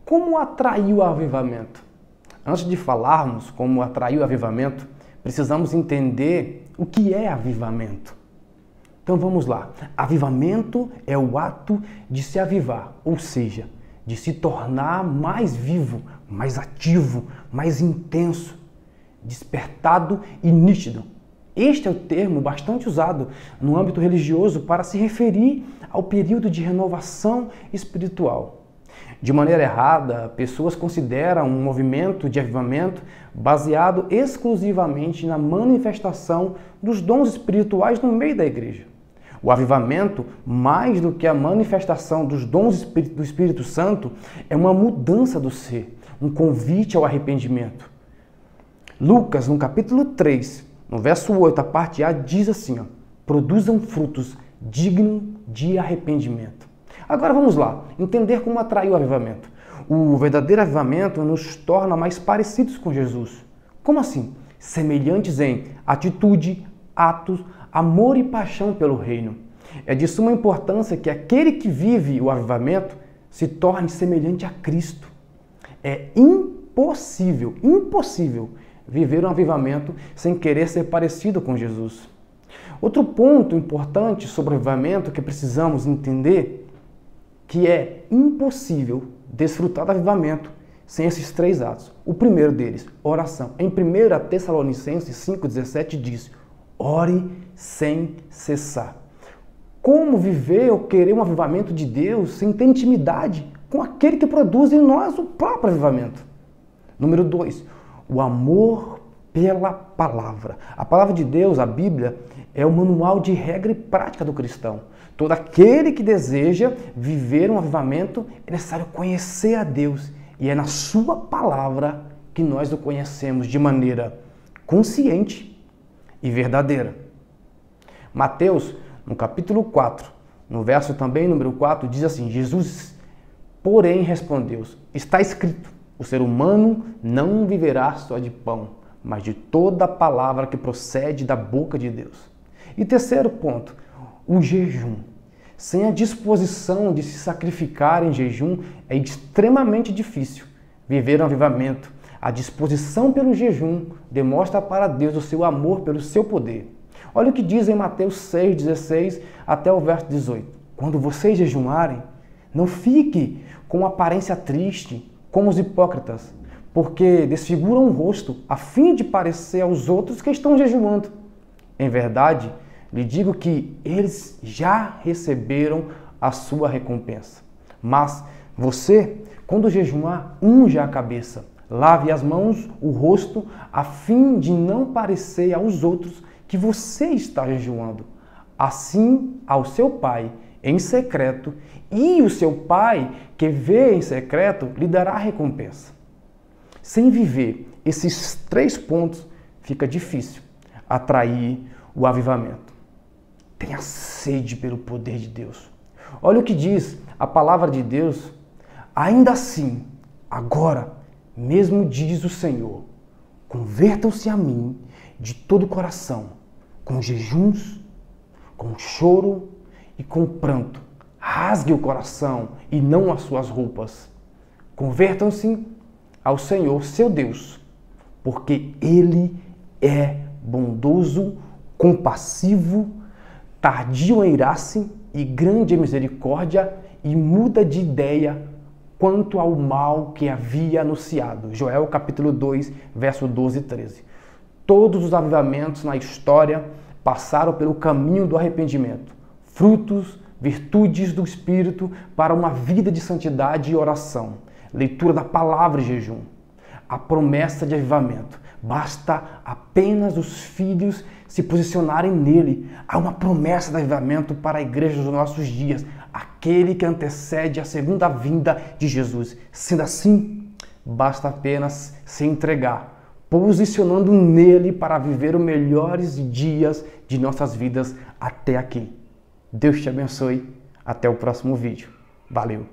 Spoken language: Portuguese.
Como atrair o avivamento? Antes de falarmos como atrair o avivamento, precisamos entender o que é avivamento. Então vamos lá. Avivamento é o ato de se avivar, ou seja, de se tornar mais vivo, mais ativo, mais intenso, despertado e nítido. Este é o termo bastante usado no âmbito religioso para se referir ao período de renovação espiritual. De maneira errada, pessoas consideram um movimento de avivamento baseado exclusivamente na manifestação dos dons espirituais no meio da igreja. O avivamento, mais do que a manifestação dos dons do Espírito Santo, é uma mudança do ser, um convite ao arrependimento. Lucas, no capítulo 3, no verso 8, a parte A, diz assim, produzam frutos dignos de arrependimento. Agora vamos lá, entender como atrair o avivamento. O verdadeiro avivamento nos torna mais parecidos com Jesus. Como assim? Semelhantes em atitude, atos, amor e paixão pelo reino. É de suma importância que aquele que vive o avivamento se torne semelhante a Cristo. É impossível viver um avivamento sem querer ser parecido com Jesus. Outro ponto importante sobre o avivamento que precisamos entender que é impossível desfrutar do avivamento sem esses três atos. O primeiro deles, oração. Em 1 Tessalonicenses 5,17 diz, ore sem cessar. Como viver ou querer um avivamento de Deus sem ter intimidade com aquele que produz em nós o próprio avivamento? Número 2, o amor pela palavra. A palavra de Deus, a Bíblia, é o manual de regra e prática do cristão. Todo aquele que deseja viver um avivamento é necessário conhecer a Deus. E é na sua palavra que nós o conhecemos de maneira consciente e verdadeira. Mateus, no capítulo 4, no verso também número 4, diz assim, Jesus, porém, respondeu, está escrito, o ser humano não viverá só de pão, mas de toda palavra que procede da boca de Deus. E terceiro ponto, o jejum. Sem a disposição de se sacrificar em jejum, é extremamente difícil viver um avivamento. A disposição pelo jejum demonstra para Deus o seu amor pelo seu poder. Olha o que diz em Mateus 6,16 até o verso 18. Quando vocês jejuarem, não fique com aparência triste, como os hipócritas, porque desfiguram o rosto, a fim de parecer aos outros que estão jejuando. Em verdade, lhe digo que eles já receberam a sua recompensa. Mas você, quando jejuar, unja a cabeça, lave as mãos, o rosto, a fim de não parecer aos outros que você está jejuando. Assim, ao seu pai em secreto, e o seu pai que vê em secreto lhe dará a recompensa. Sem viver esses três pontos, fica difícil atrair o avivamento. Tenha sede pelo poder de Deus. Olha o que diz a palavra de Deus. Ainda assim, agora, mesmo diz o Senhor, convertam-se a mim de todo o coração, com jejuns, com choro e com pranto. Rasgue o coração e não as suas roupas. Convertam-se ao Senhor, seu Deus, porque Ele é bondoso, compassivo, tardio em irar-se e grande em misericórdia, e muda de ideia quanto ao mal que havia anunciado. Joel capítulo 2, verso 12 e 13. Todos os avivamentos na história passaram pelo caminho do arrependimento. Frutos, virtudes do Espírito para uma vida de santidade e oração. Leitura da palavra e jejum. A promessa de avivamento. Basta apenas os filhos se posicionarem nele. Há uma promessa de avivamento para a igreja dos nossos dias, aquele que antecede a segunda vinda de Jesus. Sendo assim, basta apenas se entregar, posicionando nele para viver os melhores dias de nossas vidas até aqui. Deus te abençoe. Até o próximo vídeo. Valeu!